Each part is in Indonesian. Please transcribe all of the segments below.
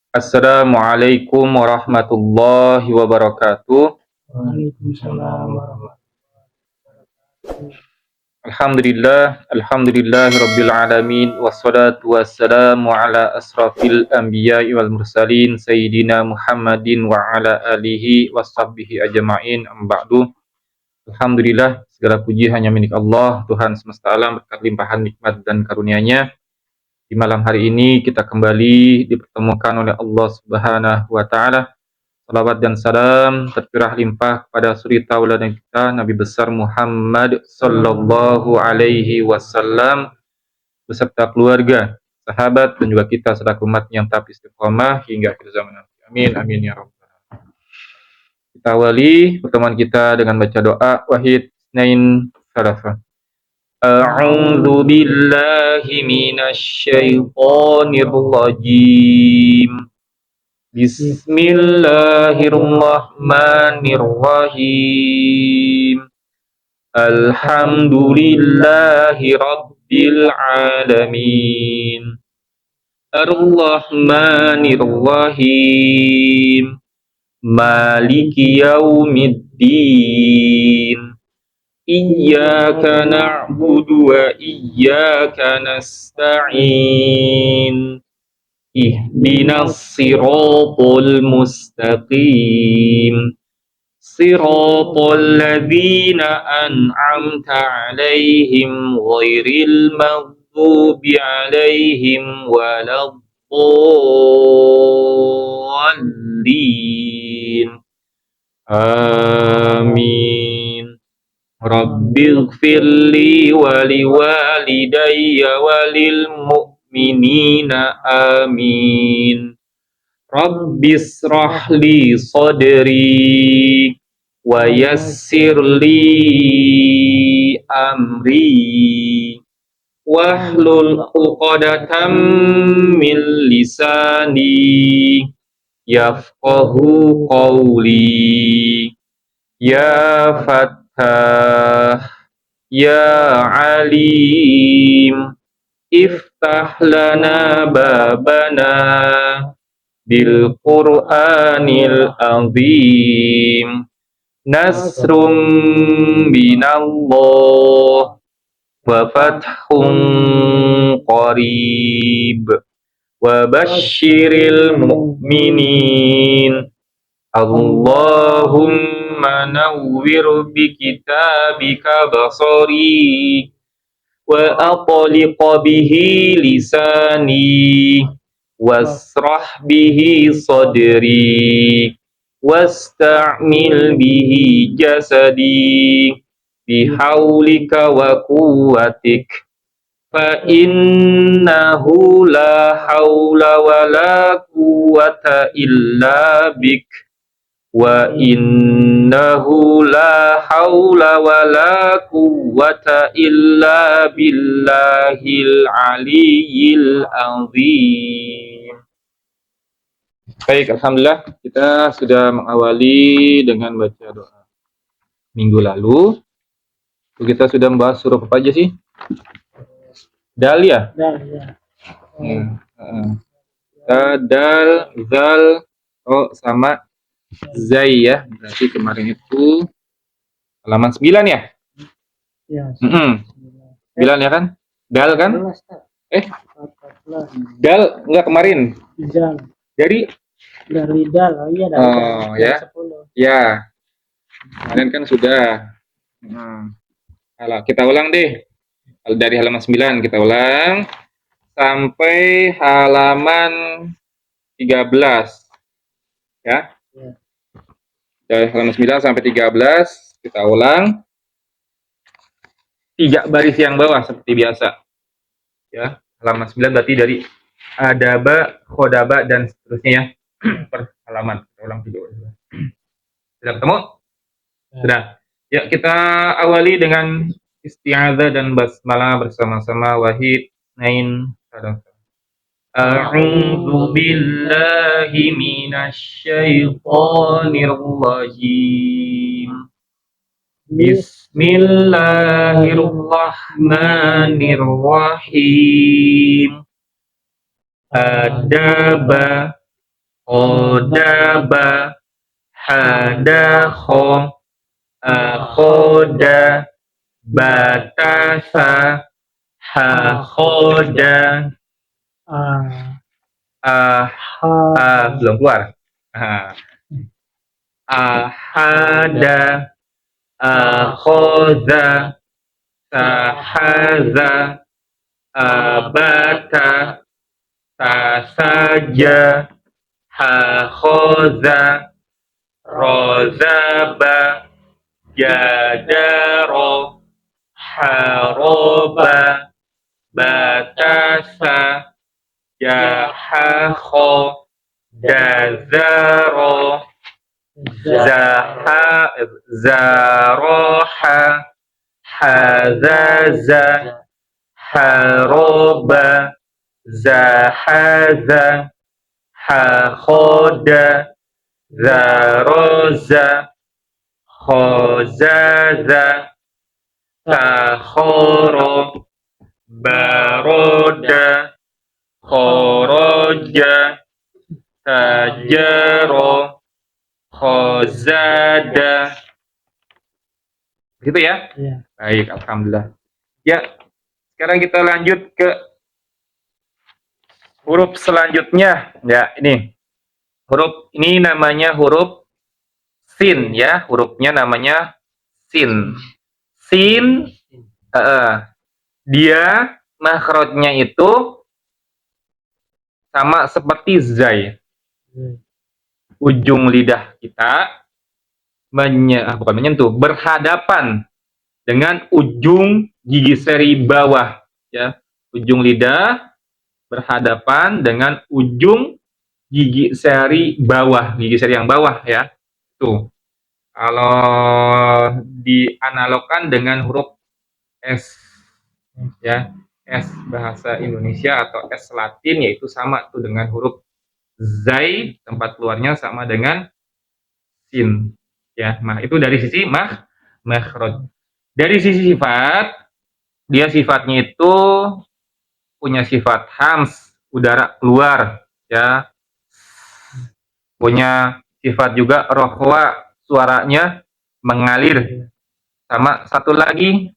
Assalamualaikum warahmatullahi wabarakatuh. Waalaikumsalam warahmatullahi. Alhamdulillahirabbil alamin wassalatu wassalamu ala asrafil anbiya'i wal mursalin sayyidina Muhammadin wa ala alihi washabbihi ajma'in. Ba'du. Alhamdulillah, segala puji hanya milik Allah, Tuhan semesta alam, berkat limpahan nikmat dan karunia-Nya. Di malam hari ini kita kembali dipertemukan oleh Allah Subhanahu wa taala. Salawat dan salam tercurah limpah kepada suri tauladan kita Nabi besar Muhammad sallallahu alaihi wasallam beserta keluarga, sahabat dan juga kita selaku umat yang tetap istiqomah hingga akhir zaman nanti. Amin amin ya rabbal alamin. Kita awali pertemuan kita dengan baca doa Wahid Nain Salafa. A'udzu billahi minasy syaithanir rajim. Bismillahirrahmanirrahim. Alhamdulillahi rabbil alamin. Ar-Rahmanir-Rahim. Maliki yaumiddin. Iyyaka na'budu wa iyyaka nasta'in. Ihdinas siratal mustaqim. Siratal ladzina an'amta 'alaihim ghairil maghdubi 'alaihim waladdallin. Amin. Rabbighfirli wa liwalidayya walil mu'minina amin. Rabbishrah li sadri wa yassir li amri wahlul 'uqdatam min lisani yafqahu qawli. Ya Fattah, Ya Alim, iftah lana babana bil Qur'anil azim. Nasrum minallah wa fathun qarib wa basyiril mu'minin. Allahumma nawwir bi kitabika basari wa atliq bihi lisani wasrah bihi sadri wasta'mil bihi jasadi bihaulika wa quwwatik fa innahu la haula wa la quwwata illa bik wa innahu la haula wa la quwwata illa billahil aliyyil azim. Baik, alhamdulillah kita sudah mengawali dengan baca doa. Minggu lalu kita sudah membahas huruf apa aja sih? Dal ya? Dal ya. Dal, zal, sama zai ya. Berarti kemarin itu halaman 9 ya? Ya. 9 ya kan? Dal kan? 14. Dal enggak kemarin. Zal. Dari dal. Oh iya dari Oh dal. ya. 10. Ya. Kemarin kan sudah. Kita ulang deh. Dari halaman 9 kita ulang sampai halaman 13. Ya. Dari halaman 9 sampai 13 kita ulang 3 baris yang bawah seperti biasa. Ya, halaman 9 berarti dari adaba, khodaba dan seterusnya ya. Per halaman. Kita ulang 3 baris. Sudah ketemu? Sudah. Ya, kita awali dengan isti'adzah dan basmalah bersama-sama. Wahid, Nain, Salafa. A'udzu billahi minasy syaithanir rajim. Bismillahirrahmanirrahim. Adaba, Khodaba, hadakho, akhoda, batasa, hakhoda, belum keluar. Ahada, akhoda, sahaza, abata, tasaja, hakhoza, rozaba, jadaro, haroba, batasa, jahakho, dazaro, zaroha, hazaza, haroba, zahaza, hakhoda, zaroza, khozaza, takhoro, baroda, khoroja, tajaro, khozada. Gitu ya? Iya. Baik, alhamdulillah. Ya, sekarang kita lanjut ke huruf selanjutnya. Ya, ini. Huruf ini namanya huruf sin ya. Hurufnya namanya sin. Sin dia makhrajnya itu sama seperti zai. Ujung lidah kita bukan menyentuh, berhadapan dengan ujung gigi seri bawah ya. Ujung lidah berhadapan dengan ujung gigi seri bawah, gigi seri yang bawah ya. Tuh. Kalau dianalogkan dengan huruf S ya, S bahasa Indonesia atau S Latin yaitu sama tuh dengan huruf zai, tempat keluarnya sama dengan sin ya. Nah, itu dari sisi makhraj. Dari sisi sifat, dia sifatnya itu punya sifat hams, udara keluar ya. Punya sifat juga rohwa, suaranya mengalir. Sama satu lagi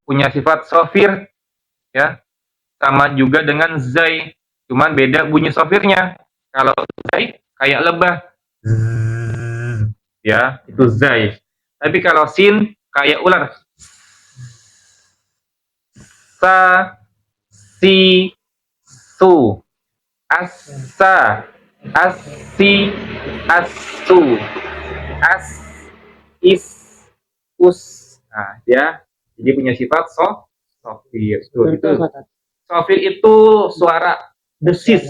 punya sifat sofir ya, sama juga dengan zai, cuman beda bunyi sofirnya. Kalau zai kayak lebah ya, itu zai. Tapi kalau sin kayak ular, sa, si, su, asa, asi, asu, as, is, us. Nah, ya, jadi punya sifat sofir. Itu sofir itu suara desis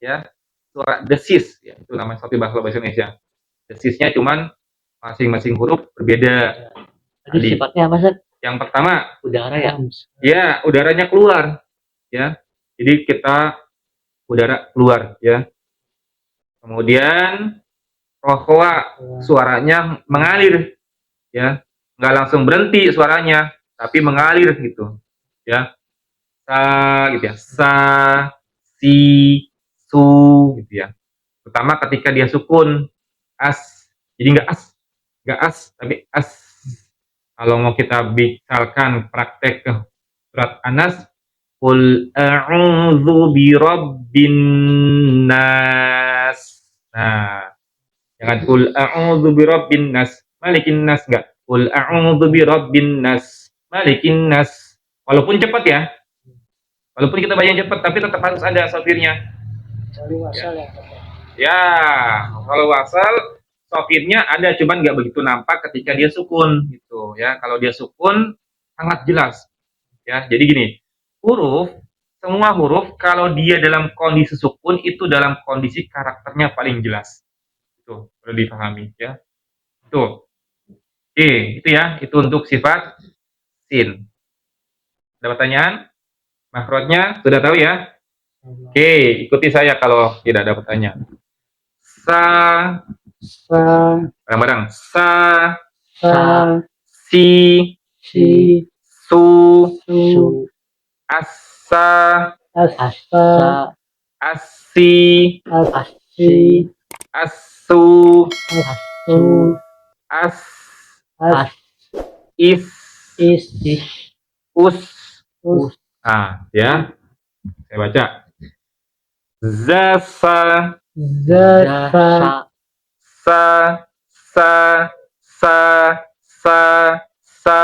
ya, suara desis ya, itu namanya sofir bahasa Indonesia. Desisnya cuman masing-masing huruf berbeda. Tadi sifatnya apa, Seth? Yang pertama Udara ya? Ya, udaranya keluar ya. Jadi kita udara keluar ya. Kemudian rohwa, suaranya mengalir ya, nggak langsung berhenti suaranya, tapi mengalir gitu ya. Sa gitu ya, sa, si, su gitu ya. Terutama ketika dia sukun, as, jadi nggak as tapi as. Kalau mau kita misalkan praktek ke surat Anas, qul a'udzu birabbin nas. Nah, jangan qul a'udzu birabbin nas, malikin nas, enggak. Qul a'udzu birabbin nas, malikin nas. Walaupun cepat ya. Walaupun kita baca cepat, tapi tetap harus ada sofirnya. Ya, kalau wasal sofirnya ada, cuman nggak begitu nampak ketika dia sukun gitu ya. Kalau dia sukun sangat jelas ya. Jadi gini, semua huruf kalau dia dalam kondisi sukun itu dalam kondisi karakternya paling jelas. Itu perlu dipahami ya. Tuh. Oke, itu ya, itu untuk sifat sin. Ada pertanyaan? Makhrajnya sudah tahu ya? Oke, ikuti saya kalau tidak ada pertanyaan. Sa, bareng-bareng. Sa, si, su, asa, asi, Asu, as, As. is, Is. us. Ah, ya. Saya baca. Zasa, Jasa. sa, sa, sa, sa, sa,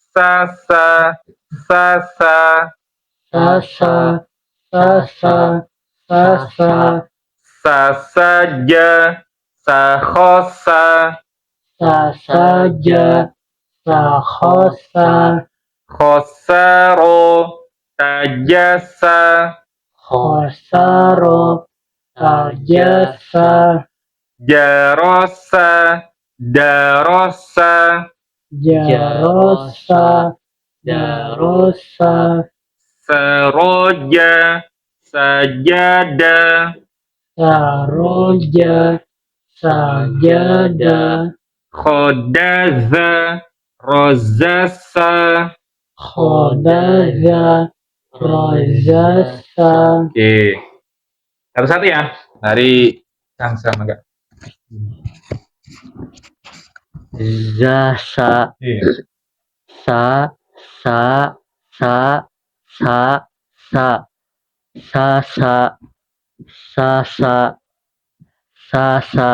sasa, sasa, sasa, sasaja, sahosa, khosaro, tajasa, jarosa, darosa, seroja, sajada, khodaza, rozasa. Oke, satu-satu ya dari Kang sama enggak? Zasa. Iya. Sa. Sasa.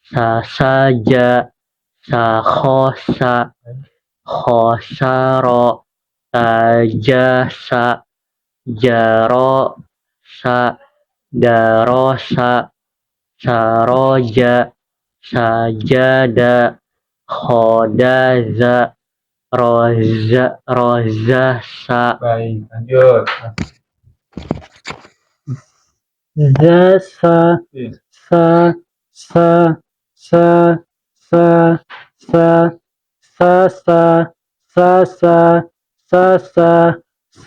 Sasaja. Sakhosa. Khosaro. Tajasa. Jarosa. Darosa. Saroja. Sajada. Khodaza. Rozasa. Baik, lanjut. Zasa, Iya.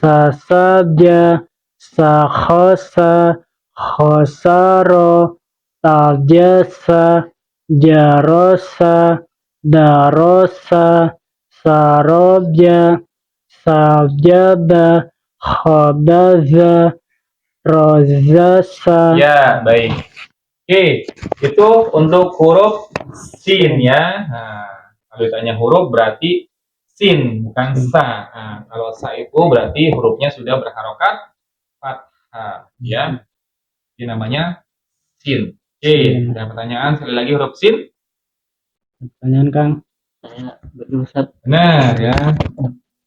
sasabja, sakhosa, khosaro, taljasa, jarosa, darosa, sarobja, sabjaba, khodaza, rozasa. Ya, baik. Oke, itu untuk huruf sin ya. Nah, kalau ditanya huruf berarti sin, bukan sa. Nah, kalau sa itu berarti hurufnya sudah berharokat fathah ya. Ini namanya sin. Oke, Sin. ada pertanyaan sekali lagi huruf sin? Pertanyaan Kang. Saya berusaha. Benar ya.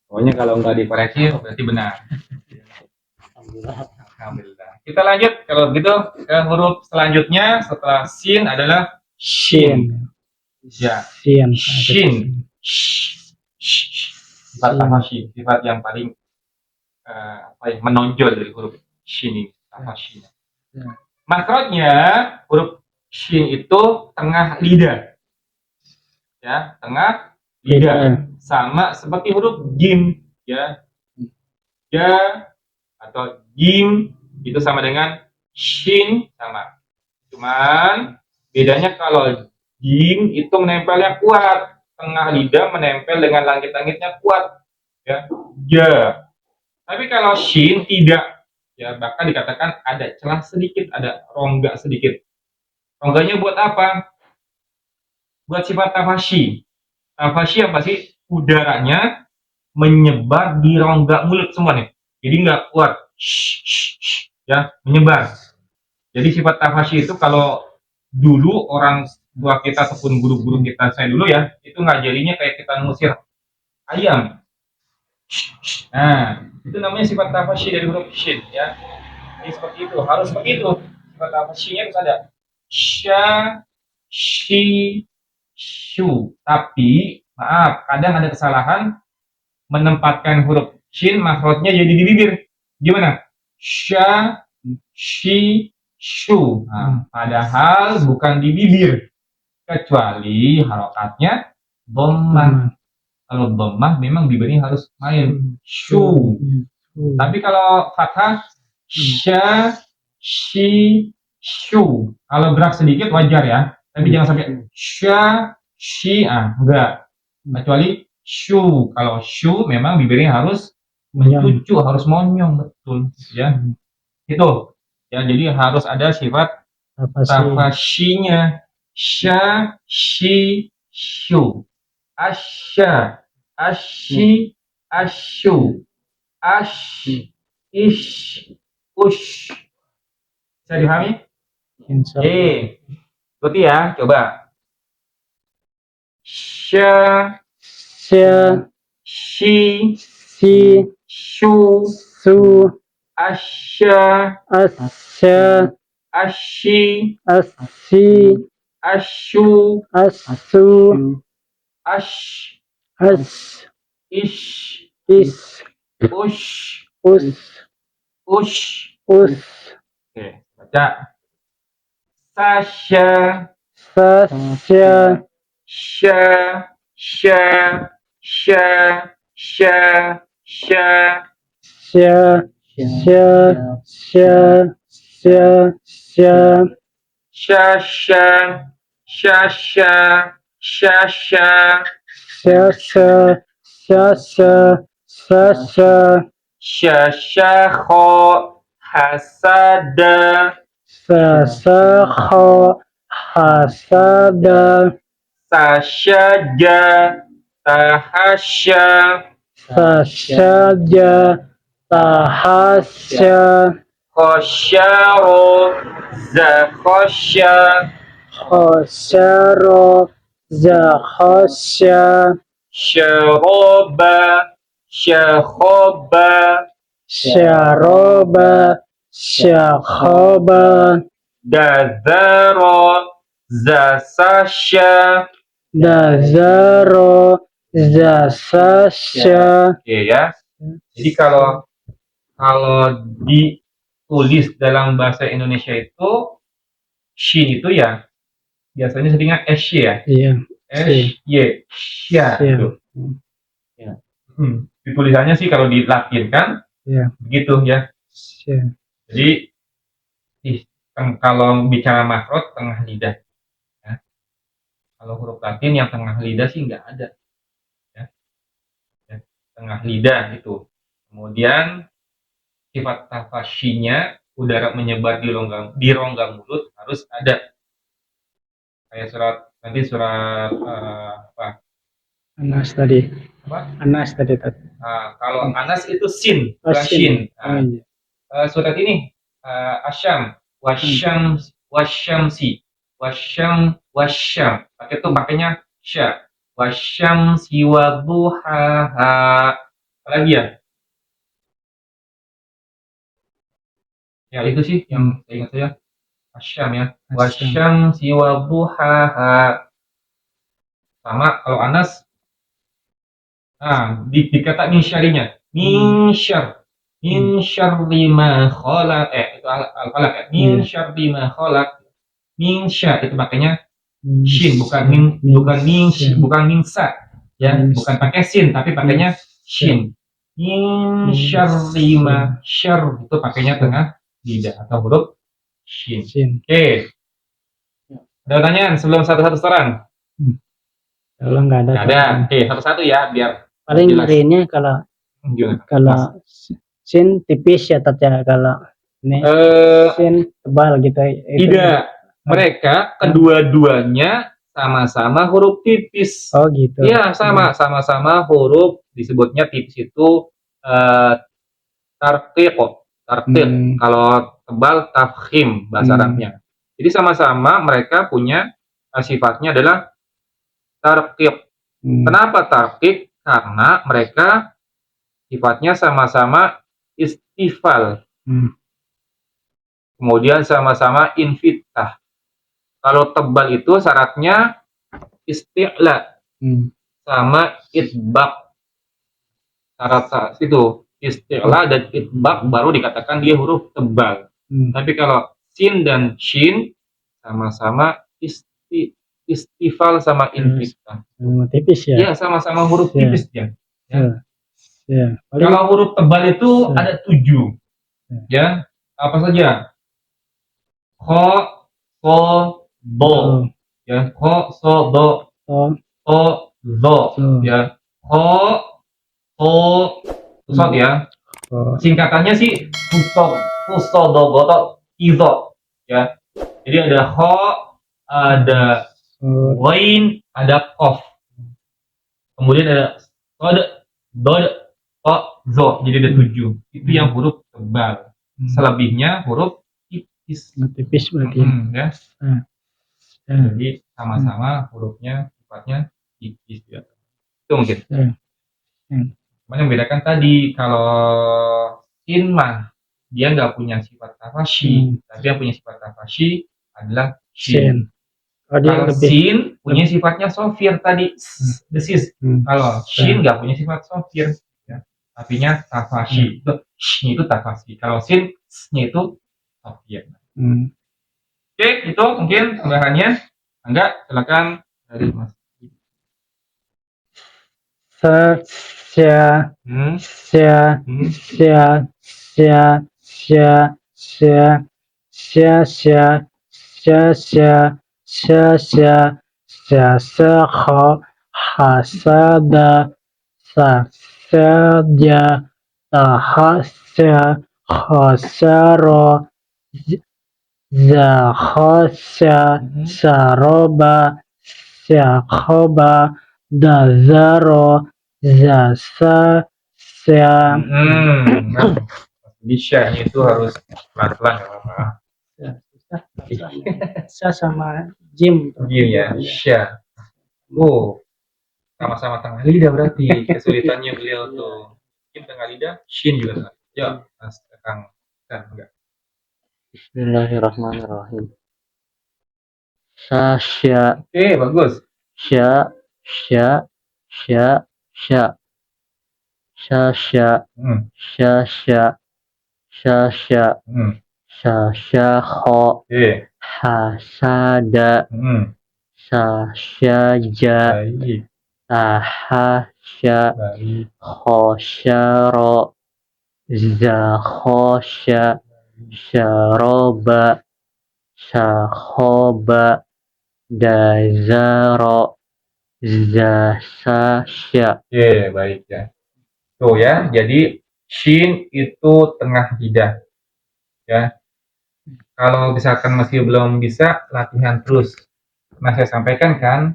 Pokoknya kalau nggak dikoreksi berarti benar. Alhamdulillah. Kita lanjut kalau begitu ke huruf selanjutnya setelah sin adalah shin. Ya, Sin. shin. Sifat tafashi, sifat yang paling menonjol dari huruf shin ini, tafashi. Makrotnya huruf shin itu tengah lidah. Ya, tengah lidah. Sama seperti huruf jim ya. Ja atau jim itu sama dengan shin sama. Cuman bedanya kalau jim itu menempelnya kuat, tengah lidah menempel dengan langit-langitnya kuat ya. Ja. Tapi kalau shin tidak ya, bahkan dikatakan ada celah sedikit, ada rongga sedikit. Rongganya buat apa? Buat sifat tafashi. Tafashi apa sih? Udaranya menyebar di rongga mulut semua nih. Jadi nggak keluar. Ya, menyebar. Jadi sifat tafashi itu kalau dulu orang tua kita ataupun guru-guru kita, saya dulu ya, itu ngajarinya kayak kita ngusir ayam. Nah, itu namanya sifat tafashi dari huruf shin ya. Jadi seperti itu, harus seperti itu. Sifat tafashinya harus ada. Sha, shi, shu. Tapi maaf, kadang ada kesalahan menempatkan huruf shin makhrajnya jadi di bibir. Gimana? Sha, shi, shu. Nah, padahal bukan di bibir. Kecuali harokatnya dhammah. Kalau dhammah memang bibirnya harus main. Shu. Tapi kalau fathah sha, shi, shu. Kalau gerak sedikit wajar ya. Tapi jangan sampai sha, shi, enggak. Kecuali Shu. Kalau shu memang bibirnya harus Monyong. cucu, harus monyong, betul ya. Itu. Ya, jadi harus ada sifat Tafasi. tafasyinya. Sya, shi, shu. Asya, asyi, asyu. Ash, ish, ush. Bisa dipahami? Insya Oke. Ikuti ya, coba. Sya, Sya, shi, si, shu, su, asya, asya, asyi, asi, asyu, asu, ash, as, ish, is, ush, us, ush. us, Oke, baca. Sasya, sasya, sya, sya, sya, sya, sya, sya, sya, sya, sya, sya, syasya, syasya, syasya, syasya, syasya, syasya, syasyaho, hasada, sasakha, hasada, sasyaja, tahasya, sasyaja, tahasya, khosyaro, zakhosya, khosyaro, zakhosya, syaroba, syakhoba, syaroba, syakhoba, dazaro, zasasya. dazaro, zasasya. Oke ya. Jadi kalau ditulis dalam bahasa Indonesia itu shin itu ya biasanya seringnya sy ya. Iya. Sy, sya gitu. Ya. Di tulisannya sih kalau dilatinkan Iya. begitu ya. Sya. Jadi kalau bicara makrot tengah lidah. Ya. Kalau huruf Latin yang tengah lidah sih nggak ada. Ya. Ya. Tengah lidah itu. Kemudian sifat tafasyinya udara menyebar di rongga mulut harus ada. Kayak surat apa? Anas tadi. Apa? Anas tadi. Kalau Anas itu sin, Oh, bukan sin. shin. Oh, iya. Surat ini asyam, wasyamsi, wasyam. Pakai itu pakainya sya. Wasyamsi waduhaha. Apa lagi ya? Ya itu sih yang saya ingat saya. Asyam ya. Wasyamsi waduhaha. Sama kalau Anas, dikata min syarinya. Min syarri ma khalaq. Itu al-falaq ya. Min syarri ma khalaq. Min sya itu makanya shin, bukan min sa ya, bukan pakai sin tapi pakainya shin. Min syarri ma syarr itu pakainya tengah lidah atau huruf shin. Oke. Ada pertanyaan sebelum satu-satu setoran? Kalau nggak ada. Nggak ada. Oke, satu-satu ya biar paling jelas. ngerinya kalau sin tipis ya tatnya, kalau ini sin tebal gitu. Tidak. Mereka kedua-duanya sama-sama huruf tipis. Oh gitu. Iya, sama-sama huruf disebutnya tipis itu tarqiq. Kalau tebal tafkhim bahasa Arabnya. Jadi sama-sama mereka punya sifatnya adalah tarqiq. Kenapa tarqiq? Karena mereka sifatnya sama-sama istifal. Kemudian sama-sama infitah. Kalau tebal itu syaratnya isti'la sama itbaq. Syarat itu isti'la dan itbaq baru dikatakan dia huruf tebal. Tapi kalau sin dan shin sama-sama istifal sama infitah. Tipis ya? Iya, sama-sama huruf tipis ya. Kalau huruf tebal itu ada 7. Ya, apa saja? Kho, so, do. Ya, kho, so, do. O, zo. Ya, ho, pusat ya. Singkatannya sih pusodogo atau izo ya. Jadi ada ho, ada wain, ada kof. Kemudian ada sod, dod, o, zo. Jadi ada 7. Itu yang huruf tebal. Selebihnya huruf tipis. Tipis berarti. Ya. Jadi sama-sama hurufnya sifatnya tipis ya. Itu mungkin. Cuma yang membedakan tadi kalau sin mah dia nggak punya sifat tafashi, tapi yang punya sifat tafashi adalah shin. Kalau sin punya sifatnya sofir tadi, desis. Kalau shin nggak punya sifat sofir, ya. Tapinya tafashi. Itu tafashi. Kalau sin itu sofir. Oke, itu mungkin tambahannya. Enggak, silakan dari Mas. Hasada, sasaja, tahasya, khasara, zakhasya, saroba, syakhoba, dazaro, zasa, sya. Bisa itu harus pelan-pelan ya apa? Sya sama jim. Jim ya, sya. Oh, sama-sama tengah lidah berarti kesulitannya beliau tuh. Mungkin tengah lidah, shin juga. Ya, Mas Kang. Enggak. Bismillahirrahmanirrahim. Sasya. Oke, bagus. Sya, sya, sya, sya. Sasya, sasya, sasya, sasya kho, hasada, sasyaja, tahasya, khosyaro, zakhosya, syaroba, syakhoba, dazaro, zasasya. Oke, baik ya. Tuh ya, jadi shin itu tengah lidah. Ya. Kalau misalkan masih belum bisa, latihan terus. Nah, saya sampaikan kan,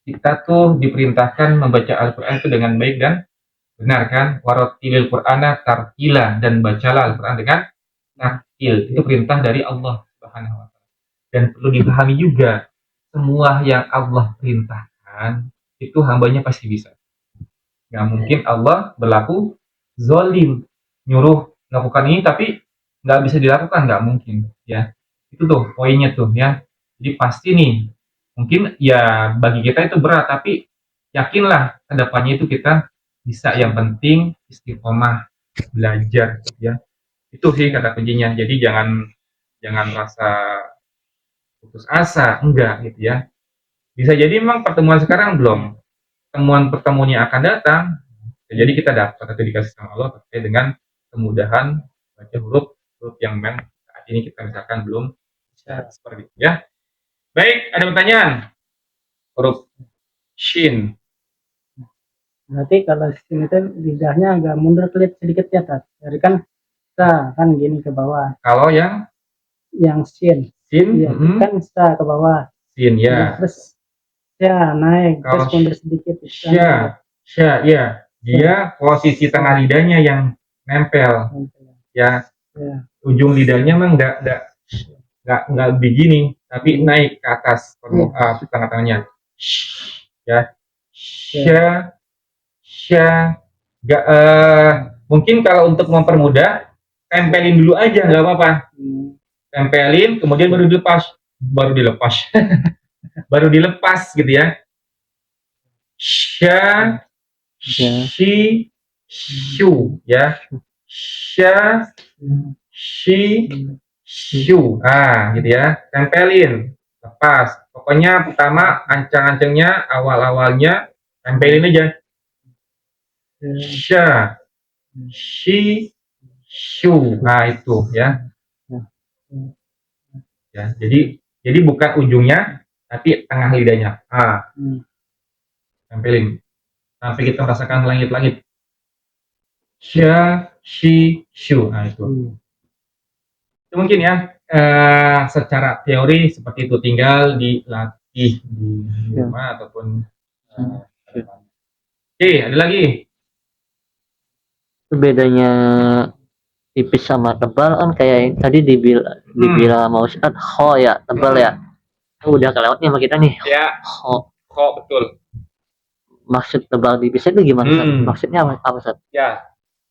kita tuh diperintahkan membaca Al-Quran itu dengan baik dan benar kan? Warotilil Qur'ana tartila, dan bacalah Al-Quran dengan tartil. Itu perintah dari Allah Subhanahu wa Ta'ala. Dan perlu dipahami juga, semua yang Allah perintahkan itu hambanya pasti bisa. Nggak mungkin Allah berlaku zolim, nyuruh melakukan ini tapi nggak bisa dilakukan, nggak mungkin ya. Itu tuh poinnya tuh ya. Jadi pasti nih, mungkin ya bagi kita itu berat, tapi yakinlah kedepannya itu kita bisa. Yang penting istiqomah belajar ya. Itu sih kata kuncinya. Jadi jangan rasa putus asa, enggak gitu ya. Bisa jadi memang pertemuan sekarang belum, pertemuan yang akan datang. Jadi kita dapat atau dikasih sama Allah terkait dengan kemudahan baca huruf yang memang saat ini kita misalkan belum bisa seperti itu ya. Baik, ada pertanyaan? Huruf shin. Berarti kalau shin itu lidahnya agak mundur sedikit ya, Tat. Jadi kan sa kan gini ke bawah. Kalau yang shin ya, kan sa ke bawah. Shin ya. Terus ya naik, terus mundur sedikit. Sya ya. Dia posisi tengah lidahnya yang nempel ya. Ujung lidahnya memang nggak begini, tapi naik ke atas tengah-tengahnya ya. Sya mungkin kalau untuk mempermudah tempelin dulu aja, nggak apa-apa. Tempelin kemudian baru dilepas gitu ya. Sya, shi, shu ya. Sya, shi, shu. Gitu ya. Tempelin, lepas. Pokoknya pertama ancang-ancangnya, awal-awalnya tempelin aja. Sya, shi, shu. Itu ya. Ya, jadi bukan ujungnya, tapi tengah lidahnya. Tempelin. sampai kita merasakan langit-langit. Sha, shi, shu. Nah, itu. Itu mungkin ya, secara teori seperti itu, tinggal dilatih di rumah ataupun Oke, ada lagi. Bedanya tipis sama tebal kan kayak tadi dibilang mau Ustaz ho ya tebal ya. Udah kelewatnya sama kita nih. Ya, Ho. betul. Maksud tebal tipis itu gimana Ustaz? Maksudnya apa Ustaz? Ya,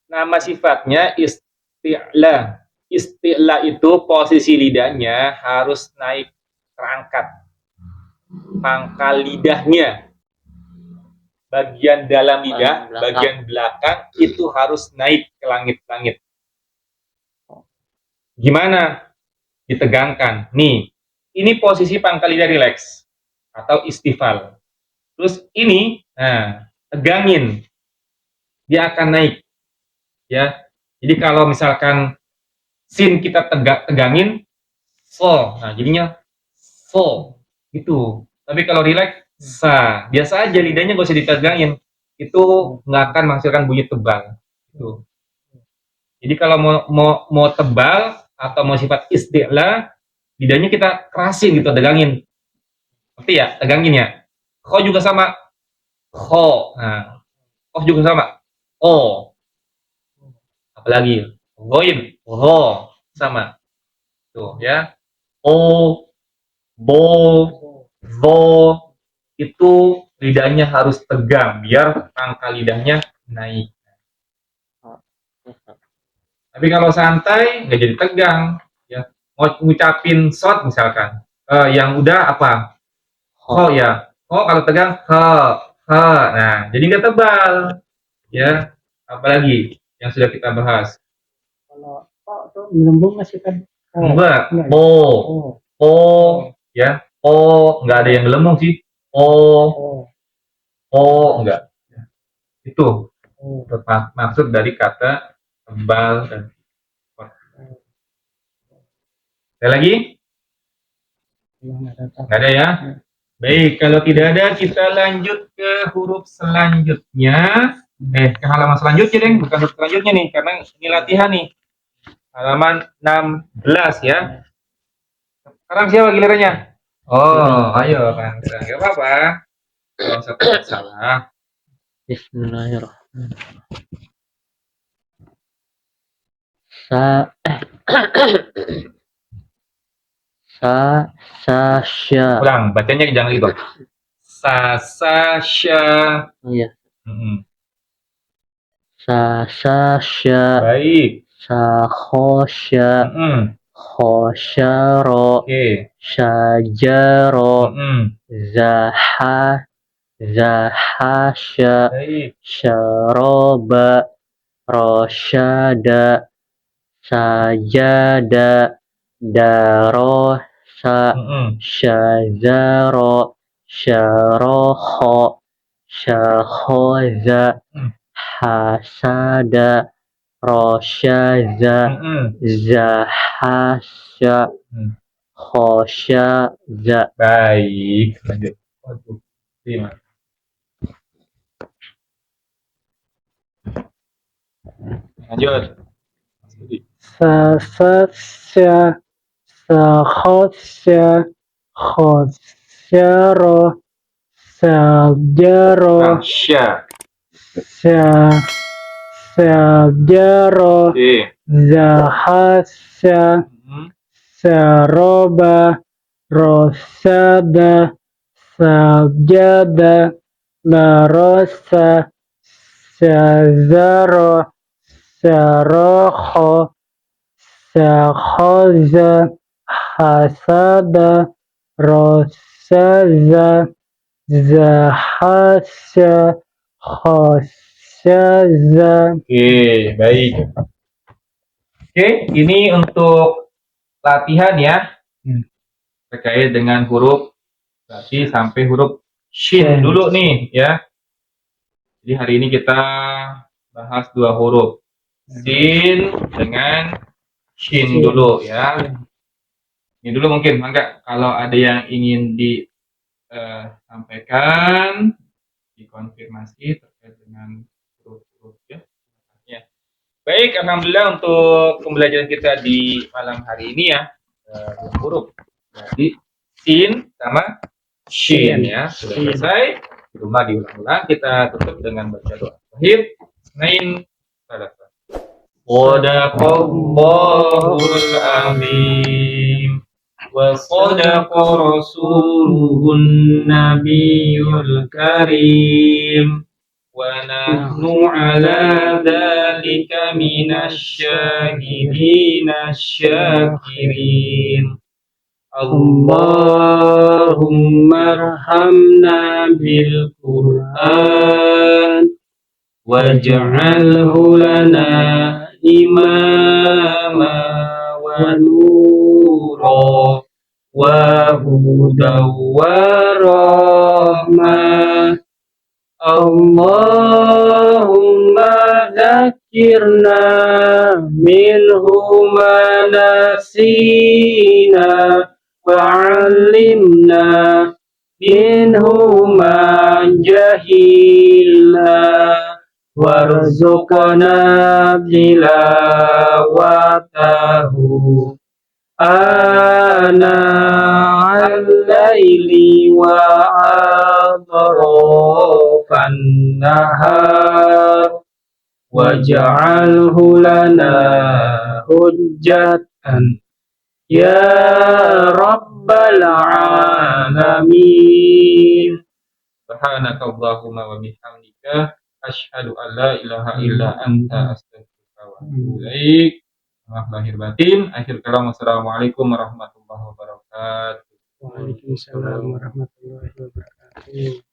nama sifatnya isti'la. Isti'la itu posisi lidahnya harus naik terangkat. Pangkal lidahnya, bagian dalam lidah, bagian belakang itu harus naik ke langit-langit. Gimana? Ditegangkan. Nih, ini posisi pangkal lidah rileks atau istifal. Terus ini, nah, tegangin. Dia akan naik. Ya. Jadi kalau misalkan sin kita tegangin, so. Nah, jadinya so. Gitu. Tapi kalau rileks, sa. Biasa aja lidahnya gak usah ditegangin. Itu nggak akan menghasilkan bunyi tebal. Gitu. Jadi kalau mau tebal atau mau sifat isti'la, lidahnya kita kerasin gitu, tegangin. Ngerti ya? Tegangin ya. Kho juga sama. Kho. Nah, kho juga sama. O. Apalagi goin. Ho. Sama. Tuh ya. O. Bo. Vo. Itu lidahnya harus tegang biar pangkal lidahnya naik. Tapi kalau santai nggak jadi tegang. Ya. Mau ngucapin shot misalkan, yang udah apa? Ho ya. Oh kalau tegang he. Nah, jadi nggak tebal. Ya. Apalagi yang sudah kita bahas. Kalau tuh melembung masih kan? Enggak. Po. Ya. Po. Nggak ada yang gelembung sih. Po. Enggak. Itu maksud dari kata tebal dan kuat. Ada lagi? Nggak ada ya? Baik, kalau tidak ada kita lanjut ke huruf selanjutnya. Ke halaman selanjutnya deh, bukan huruf selanjutnya nih, karena ini latihan nih. Halaman 16 ya. Sekarang siapa gilirannya? Oh, ayo kan. Enggak apa-apa. Kalau satu salah. Bismillahirrahmanirrahim. Sasha. Ulang, bacanya jangan gitu. Sasha. Iya. Sasha. Baik. Sakhosha. Khosyaro. Syajaro. Zahasha. Syaroba. Rosyada. Sajada. Darosa. Syazaro. Syaroho. Syakhoza. Hasada. Rosyaza. Zahasya. Khosyaza. Baik, lanjut. Terima. Lanjut. Sasasya. Sakhosya. Khosyaro. Sabjaro. Sabjaro. Zahasya. Saroba. Rosada. Sabjada. Larosa. Syazaro. Syaroho. Syakhoza. Hasada. Rosaza. Zahasya. Khosyaza. Oke, baik. Oke, ini untuk latihan ya. Terkait dengan huruf, berarti sampai huruf shin dulu nih ya. Jadi hari ini kita bahas dua huruf. Sin dengan shin dulu ya. Ini dulu mungkin, Mangga, kalau ada yang ingin disampaikan, dikonfirmasi terkait terkait dengan huruf-huruf ya. Ya. Baik, alhamdulillah untuk pembelajaran kita di malam hari ini ya. Dua huruf. Jadi sin sama shin ya. Sudah selesai. Di rumah diulang-ulang, kita tutup dengan baca doa. Tauhid, Nain, Salasa. Sadaqallahul azim. Wa sadaqa rasuluhun nabiyul karim. ونحن على ذلك من الشاهدين الشاكرين اللهم ارحمنا بالقرآن واجعله لنا إماما ونورا وهدى ورحمة اللهم ذكرنا منه ما نسينا وعلمنا منه ما جهلنا وارزقنا تلاوته آناء الليل وأطراف النهار واجعله لنا حجة يا رب العالمين سبحانك اللهم وبحمدك أشهد أن لا إله إلا أنت أستغفرك وأتوب إليك. Maaf lahir batin. Akhir kalam. Wassalamualaikum warahmatullahi wabarakatuh. Waalaikumsalam warahmatullahi wabarakatuh.